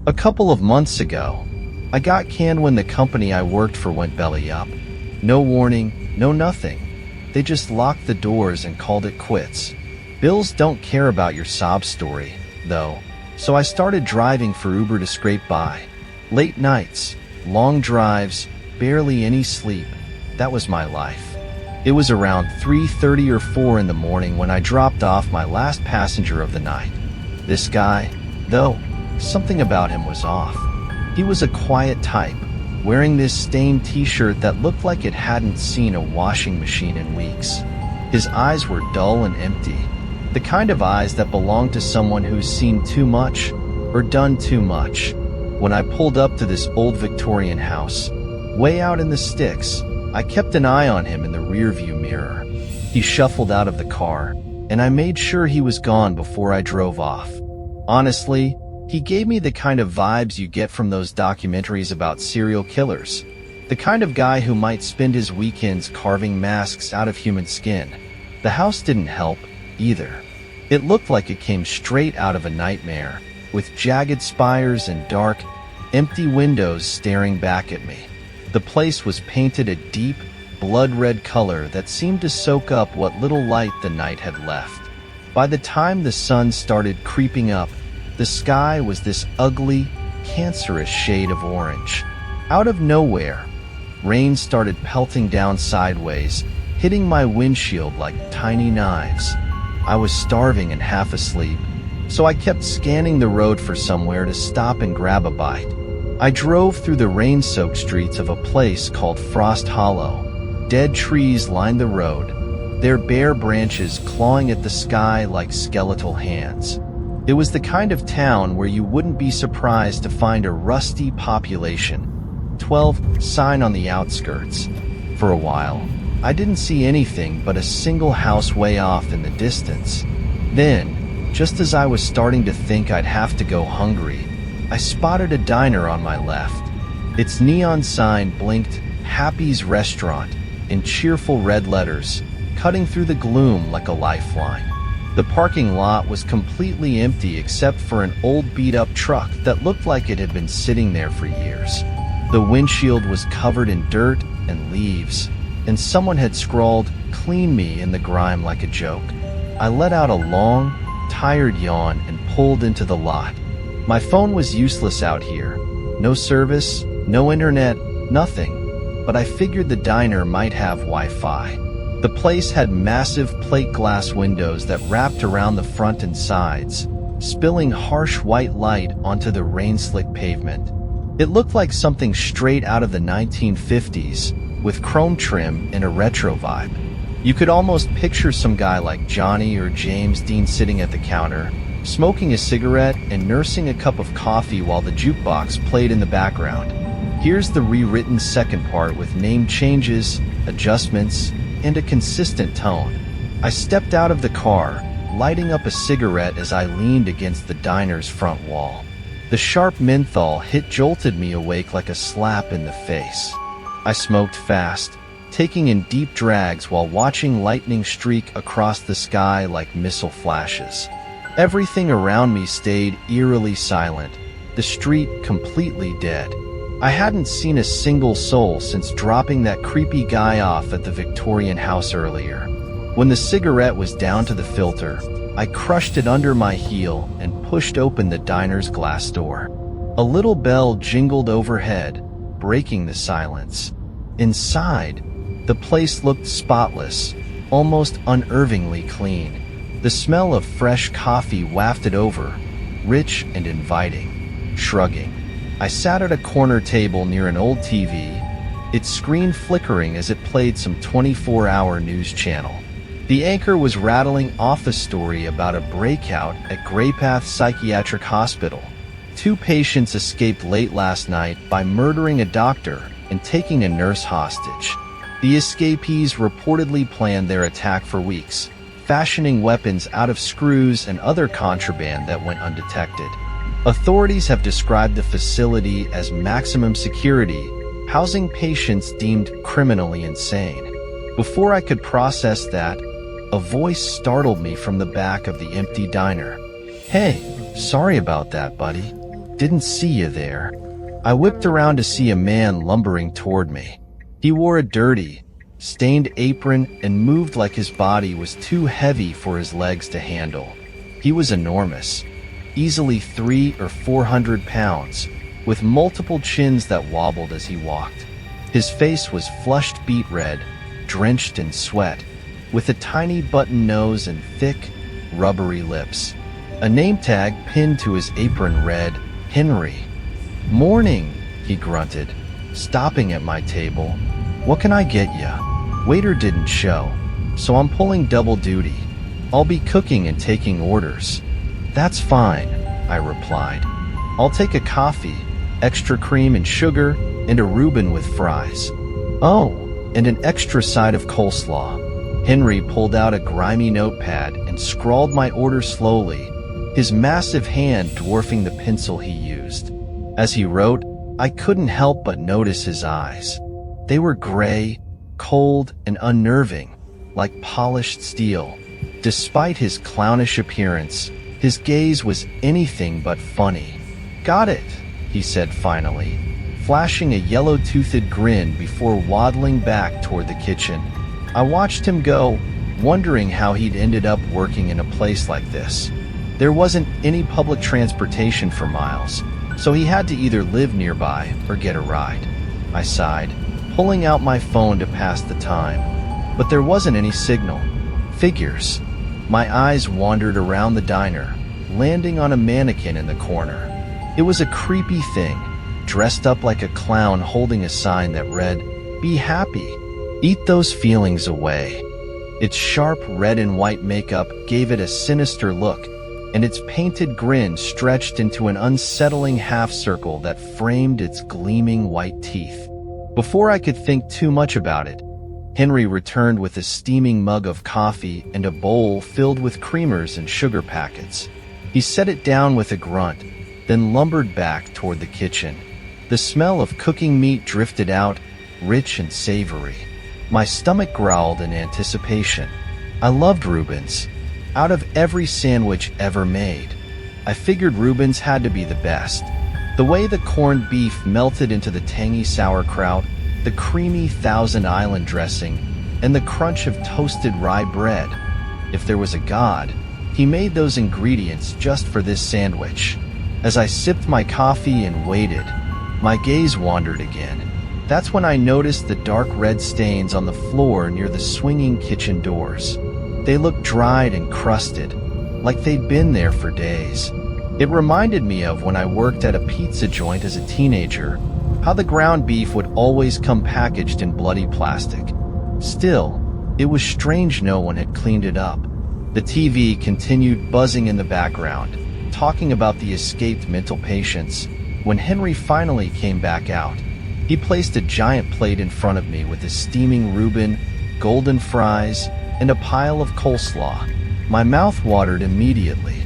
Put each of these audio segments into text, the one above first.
A couple of months ago, I got canned when the company I worked for went belly up. No warning, no nothing. They just locked the doors and called it quits. Bills don't care about your sob story, though, so I started driving for Uber to scrape by. Late nights, long drives, barely any sleep. That was my life. It was around 3:30 or 4 in the morning when I dropped off my last passenger of the night. This guy, though, something about him was off. He was a quiet type, wearing this stained t-shirt that looked like it hadn't seen a washing machine in weeks. His eyes were dull and empty, the kind of eyes that belong to someone who's seen too much or done too much. When I pulled up to this old Victorian house, way out in the sticks, I kept an eye on him in the rearview mirror. He shuffled out of the car, and I made sure he was gone before I drove off. Honestly, he gave me the kind of vibes you get from those documentaries about serial killers. The kind of guy who might spend his weekends carving masks out of human skin. The house didn't help, either. It looked like it came straight out of a nightmare, with jagged spires and dark, empty windows staring back at me. The place was painted a deep, blood-red color that seemed to soak up what little light the night had left. By the time the sun started creeping up, the sky was this ugly, cancerous shade of orange. Out of nowhere, rain started pelting down sideways, hitting my windshield like tiny knives. I was starving and half asleep, so I kept scanning the road for somewhere to stop and grab a bite. I drove through the rain-soaked streets of a place called Frost Hollow. Dead trees lined the road, their bare branches clawing at the sky like skeletal hands. It was the kind of town where you wouldn't be surprised to find a rusty population 12 sign on the outskirts. For a while, I didn't see anything but a single house way off in the distance. Then, just as I was starting to think I'd have to go hungry, I spotted a diner on my left. Its neon sign blinked Happy's Restaurant in cheerful red letters, cutting through the gloom like a lifeline. The parking lot was completely empty except for an old beat-up truck that looked like it had been sitting there for years. The windshield was covered in dirt and leaves, and someone had scrawled, "Clean me," in the grime like a joke. I let out a long, tired yawn and pulled into the lot. My phone was useless out here. No service, no internet, nothing. But I figured the diner might have Wi-Fi. The place had massive plate glass windows that wrapped around the front and sides, spilling harsh white light onto the rain-slick pavement. It looked like something straight out of the 1950s, with chrome trim and a retro vibe. You could almost picture some guy like Johnny or James Dean sitting at the counter, smoking a cigarette and nursing a cup of coffee while the jukebox played in the background. Here's the rewritten second part with name changes, adjustments, and a consistent tone. I stepped out of the car, lighting up a cigarette as I leaned against the diner's front wall. The sharp menthol hit jolted me awake like a slap in the face. I smoked fast, taking in deep drags while watching lightning streak across the sky like missile flashes. Everything around me stayed eerily silent, the street completely dead. I hadn't seen a single soul since dropping that creepy guy off at the Victorian house earlier. When the cigarette was down to the filter, I crushed it under my heel and pushed open the diner's glass door. A little bell jingled overhead, breaking the silence. Inside, the place looked spotless, almost unnervingly clean. The smell of fresh coffee wafted over, rich and inviting. Shrugging, I sat at a corner table near an old TV, its screen flickering as it played some 24-hour news channel. The anchor was rattling off a story about a breakout at Graypath Psychiatric Hospital. 2 patients escaped late last night by murdering a doctor and taking a nurse hostage. The escapees reportedly planned their attack for weeks, fashioning weapons out of screws and other contraband that went undetected. Authorities have described the facility as maximum security, housing patients deemed criminally insane. Before I could process that, a voice startled me from the back of the empty diner. "Hey, sorry about that, buddy. Didn't see you there." I whipped around to see a man lumbering toward me. He wore a dirty, stained apron and moved like his body was too heavy for his legs to handle. He was enormous, easily 300 or 400 pounds, with multiple chins that wobbled as he walked. His face was flushed beet red, drenched in sweat, with a tiny button nose and thick, rubbery lips. A name tag pinned to his apron read, "Henry." "Morning," he grunted, stopping at my table. "What can I get ya?" Waiter didn't show, so I'm pulling double duty. "I'll be cooking and taking orders." "That's fine," I replied. "I'll take a coffee, extra cream and sugar, and a Reuben with fries. Oh, and an extra side of coleslaw." Henry pulled out a grimy notepad and scrawled my order slowly, his massive hand dwarfing the pencil he used. As he wrote, I couldn't help but notice his eyes. They were gray, cold, and unnerving, like polished steel. Despite his clownish appearance, his gaze was anything but funny. "Got it," he said finally, flashing a yellow-toothed grin before waddling back toward the kitchen. I watched him go, wondering how he'd ended up working in a place like this. There wasn't any public transportation for miles, so he had to either live nearby or get a ride. I sighed, pulling out my phone to pass the time, but there wasn't any signal. Figures. My eyes wandered around the diner, landing on a mannequin in the corner. It was a creepy thing, dressed up like a clown holding a sign that read, "Be happy. Eat those feelings away." Its sharp red and white makeup gave it a sinister look, and its painted grin stretched into an unsettling half-circle that framed its gleaming white teeth. Before I could think too much about it, Henry returned with a steaming mug of coffee and a bowl filled with creamers and sugar packets. He set it down with a grunt, then lumbered back toward the kitchen. The smell of cooking meat drifted out, rich and savory. My stomach growled in anticipation. I loved Reubens. Out of every sandwich ever made, I figured Reubens had to be the best. The way the corned beef melted into the tangy sauerkraut, the creamy Thousand Island dressing, and the crunch of toasted rye bread. If there was a god, he made those ingredients just for this sandwich. As I sipped my coffee and waited, my gaze wandered again. That's when I noticed the dark red stains on the floor near the swinging kitchen doors. They looked dried and crusted, like they'd been there for days. It reminded me of when I worked at a pizza joint as a teenager, how the ground beef would always come packaged in bloody plastic. Still, it was strange no one had cleaned it up. The TV continued buzzing in the background, talking about the escaped mental patients. When Henry finally came back out, he placed a giant plate in front of me with a steaming Reuben, golden fries, and a pile of coleslaw. My mouth watered immediately.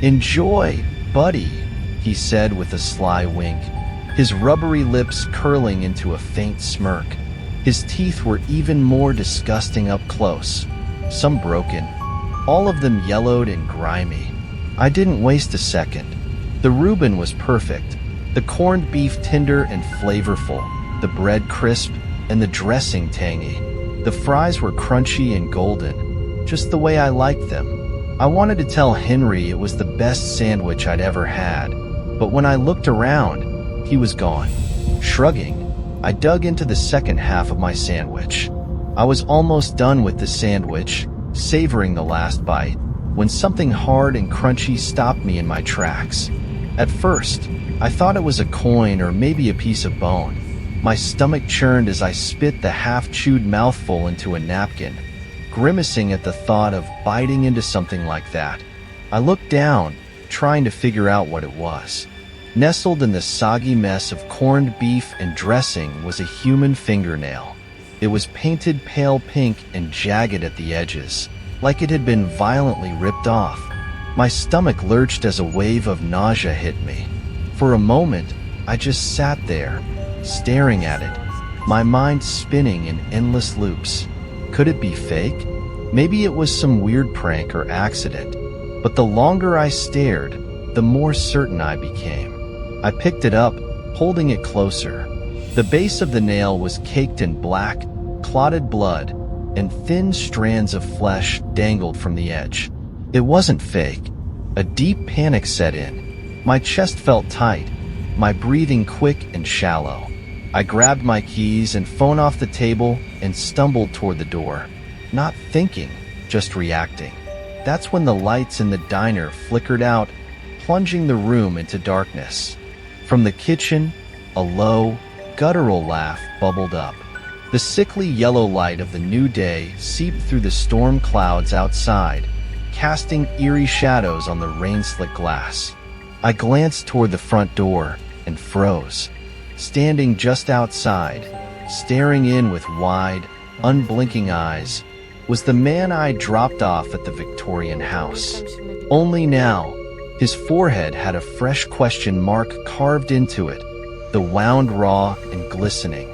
"Enjoy, buddy," he said with a sly wink, his rubbery lips curling into a faint smirk. His teeth were even more disgusting up close, some broken, all of them yellowed and grimy. I didn't waste a second. The Reuben was perfect, the corned beef tender and flavorful, the bread crisp, and the dressing tangy. The fries were crunchy and golden, just the way I liked them. I wanted to tell Henry it was the best sandwich I'd ever had, but when I looked around, he was gone. Shrugging, I dug into the second half of my sandwich. I was almost done with the sandwich, savoring the last bite, when something hard and crunchy stopped me in my tracks. At first, I thought it was a coin or maybe a piece of bone. My stomach churned as I spit the half-chewed mouthful into a napkin, grimacing at the thought of biting into something like that. I looked down, trying to figure out what it was. Nestled in the soggy mess of corned beef and dressing was a human fingernail. It was painted pale pink and jagged at the edges, like it had been violently ripped off. My stomach lurched as a wave of nausea hit me. For a moment, I just sat there, staring at it, my mind spinning in endless loops. Could it be fake? Maybe it was some weird prank or accident. But the longer I stared, the more certain I became. I picked it up, holding it closer. The base of the nail was caked in black, clotted blood, and thin strands of flesh dangled from the edge. It wasn't fake. A deep panic set in. My chest felt tight, my breathing quick and shallow. I grabbed my keys and phone off the table and stumbled toward the door. Not thinking, just reacting. That's when the lights in the diner flickered out, plunging the room into darkness. From the kitchen, a low, guttural laugh bubbled up. The sickly yellow light of the new day seeped through the storm clouds outside, casting eerie shadows on the rain-slick glass. I glanced toward the front door and froze. Standing just outside, staring in with wide, unblinking eyes, was the man I dropped off at the Victorian house. Only now, his forehead had a fresh question mark carved into it, the wound raw and glistening.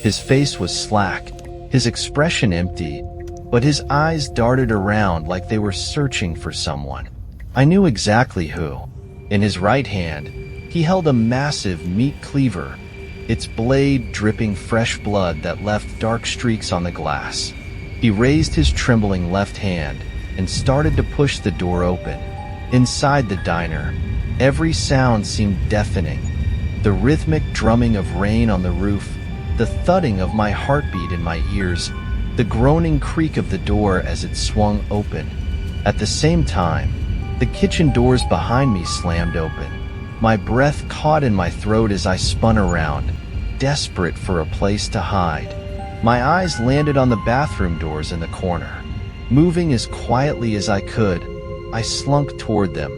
His face was slack, his expression empty, but his eyes darted around like they were searching for someone. I knew exactly who. In his right hand, he held a massive meat cleaver, its blade dripping fresh blood that left dark streaks on the glass. He raised his trembling left hand and started to push the door open. Inside the diner, every sound seemed deafening. The rhythmic drumming of rain on the roof, the thudding of my heartbeat in my ears, the groaning creak of the door as it swung open. At the same time, the kitchen doors behind me slammed open. My breath caught in my throat as I spun around, desperate for a place to hide. My eyes landed on the bathroom doors in the corner. Moving as quietly as I could, I slunk toward them,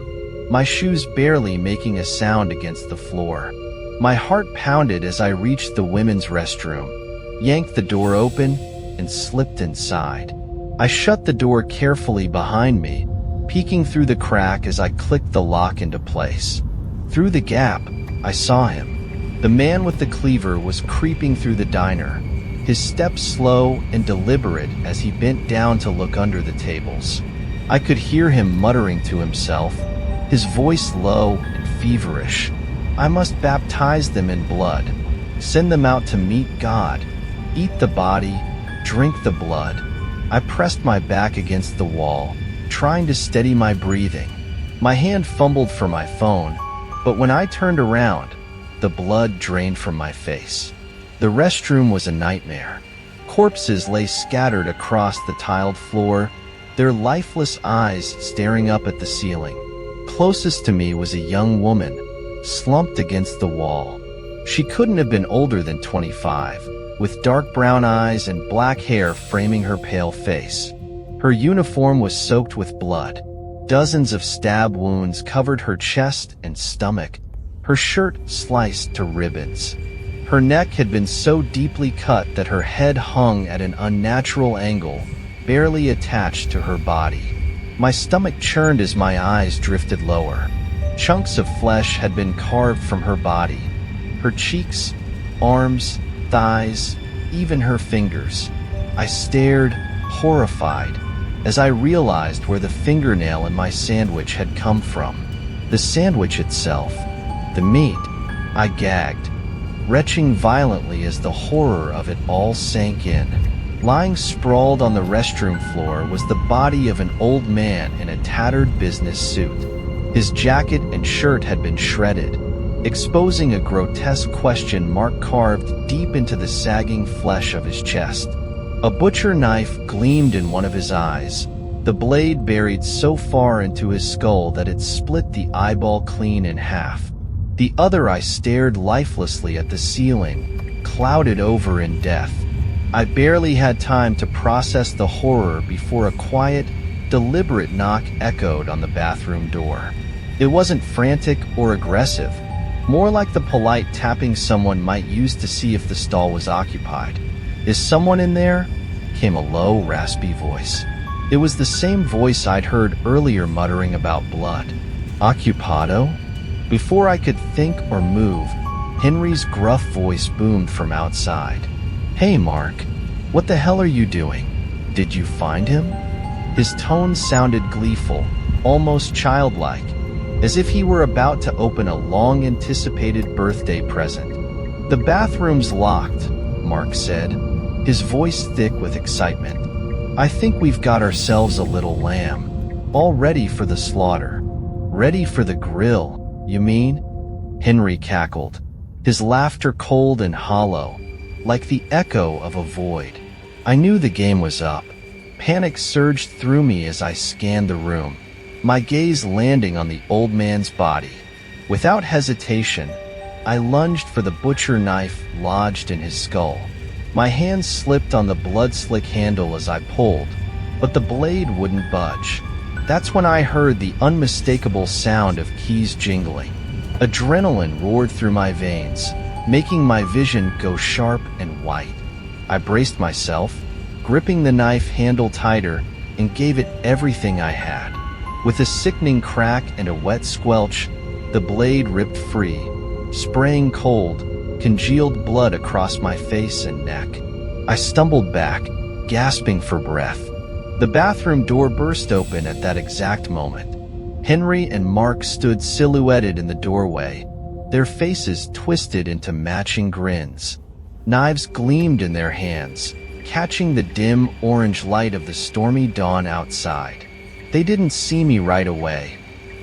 my shoes barely making a sound against the floor. My heart pounded as I reached the women's restroom, yanked the door open, and slipped inside. I shut the door carefully behind me, peeking through the crack as I clicked the lock into place. Through the gap, I saw him. The man with the cleaver was creeping through the diner, his steps slow and deliberate as he bent down to look under the tables. I could hear him muttering to himself, his voice low and feverish. I must baptize them in blood, send them out to meet God, eat the body, drink the blood. I pressed my back against the wall, trying to steady my breathing. My hand fumbled for my phone, but when I turned around, the blood drained from my face. The restroom was a nightmare. Corpses lay scattered across the tiled floor, their lifeless eyes staring up at the ceiling. Closest to me was a young woman, slumped against the wall. She couldn't have been older than 25, with dark brown eyes and black hair framing her pale face. Her uniform was soaked with blood. Dozens of stab wounds covered her chest and stomach, her shirt sliced to ribbons. Her neck had been so deeply cut that her head hung at an unnatural angle, barely attached to her body. My stomach churned as my eyes drifted lower. Chunks of flesh had been carved from her body. Her cheeks, arms, thighs, even her fingers. I stared, horrified, as I realized where the fingernail in my sandwich had come from. The sandwich itself, the meat. I gagged, retching violently as the horror of it all sank in. Lying sprawled on the restroom floor was the body of an old man in a tattered business suit. His jacket and shirt had been shredded, exposing a grotesque question mark carved deep into the sagging flesh of his chest. A butcher knife gleamed in one of his eyes, the blade buried so far into his skull that it split the eyeball clean in half. The other eye stared lifelessly at the ceiling, clouded over in death. I barely had time to process the horror before a quiet, deliberate knock echoed on the bathroom door. It wasn't frantic or aggressive, more like the polite tapping someone might use to see if the stall was occupied. "Is someone in there?" came a low, raspy voice. It was the same voice I'd heard earlier muttering about blood. "Occupado?" Before I could think or move, Henry's gruff voice boomed from outside. "Hey, Mark, what the hell are you doing? Did you find him?" His tone sounded gleeful, almost childlike. as if he were about to open a long-anticipated birthday present. "The bathroom's locked," Mark said, his voice thick with excitement. "I think we've got ourselves a little lamb, all ready for the slaughter." "Ready for the grill, you mean?" Henry cackled, his laughter cold and hollow, like the echo of a void. I knew the game was up. Panic surged through me as I scanned the room, my gaze landing on the old man's body. Without hesitation, I lunged for the butcher knife lodged in his skull. My hand slipped on the blood-slick handle as I pulled, but the blade wouldn't budge. That's when I heard the unmistakable sound of keys jingling. Adrenaline roared through my veins, making my vision go sharp and white. I braced myself, gripping the knife handle tighter, and gave it everything I had. With a sickening crack and a wet squelch, the blade ripped free, spraying cold, congealed blood across my face and neck. I stumbled back, gasping for breath. The bathroom door burst open at that exact moment. Henry and Mark stood silhouetted in the doorway, their faces twisted into matching grins. Knives gleamed in their hands, catching the dim orange light of the stormy dawn outside. They didn't see me right away.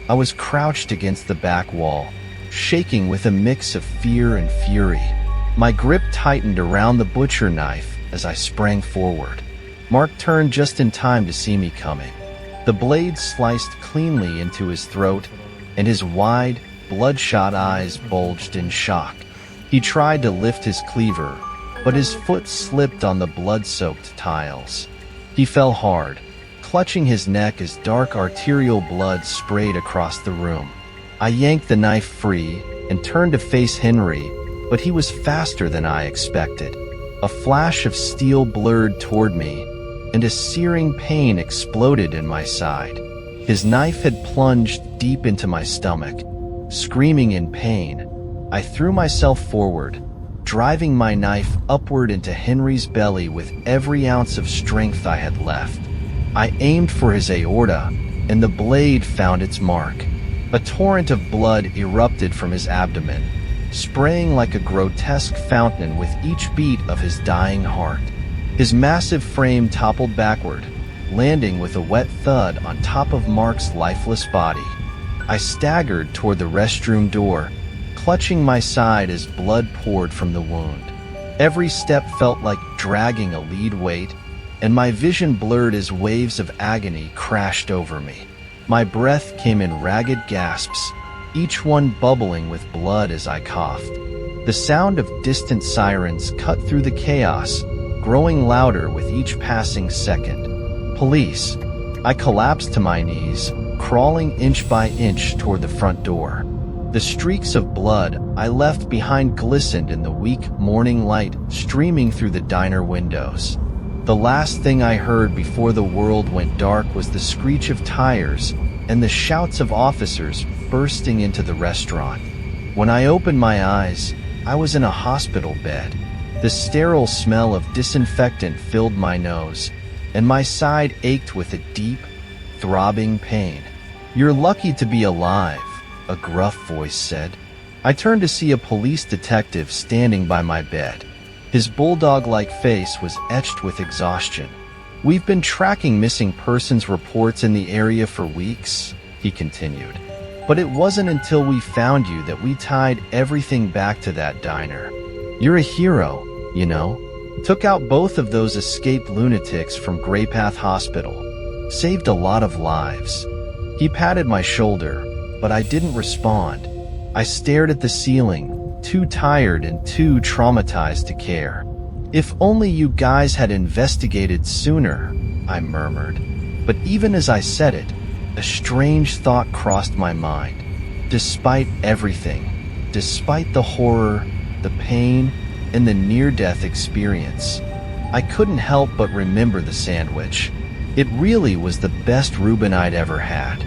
I was crouched against the back wall, shaking with a mix of fear and fury. My grip tightened around the butcher knife as I sprang forward. Mark turned just in time to see me coming. The blade sliced cleanly into his throat, and his wide, bloodshot eyes bulged in shock. He tried to lift his cleaver, but his foot slipped on the blood-soaked tiles. He fell hard, clutching his neck as dark arterial blood sprayed across the room. I yanked the knife free and turned to face Henry, but he was faster than I expected. A flash of steel blurred toward me, and a searing pain exploded in my side. His knife had plunged deep into my stomach. Screaming in pain, I threw myself forward, driving my knife upward into Henry's belly with every ounce of strength I had left. I aimed for his aorta, and the blade found its mark. A torrent of blood erupted from his abdomen, spraying like a grotesque fountain with each beat of his dying heart. His massive frame toppled backward, landing with a wet thud on top of Mark's lifeless body. I staggered toward the restroom door, clutching my side as blood poured from the wound. Every step felt like dragging a lead weight, and my vision blurred as waves of agony crashed over me. My breath came in ragged gasps, each one bubbling with blood as I coughed. The sound of distant sirens cut through the chaos, growing louder with each passing second. Police. I collapsed to my knees, crawling inch by inch toward the front door. The streaks of blood I left behind glistened in the weak morning light streaming through the diner windows. The last thing I heard before the world went dark was the screech of tires and the shouts of officers bursting into the restaurant. When I opened my eyes, I was in a hospital bed. The sterile smell of disinfectant filled my nose, and my side ached with a deep, throbbing pain. "You're lucky to be alive," a gruff voice said. I turned to see a police detective standing by my bed. His bulldog-like face was etched with exhaustion. "We've been tracking missing persons reports in the area for weeks," he continued. "But it wasn't until we found you that we tied everything back to that diner. You're a hero, you know. Took out both of those escaped lunatics from Graypath Hospital. Saved a lot of lives." He patted my shoulder, but I didn't respond. I stared at the ceiling, too tired and too traumatized to care. "If only you guys had investigated sooner," I murmured. But even as I said it, a strange thought crossed my mind. Despite everything, despite the horror, the pain, and the near-death experience, I couldn't help but remember the sandwich. It really was the best Reuben I'd ever had.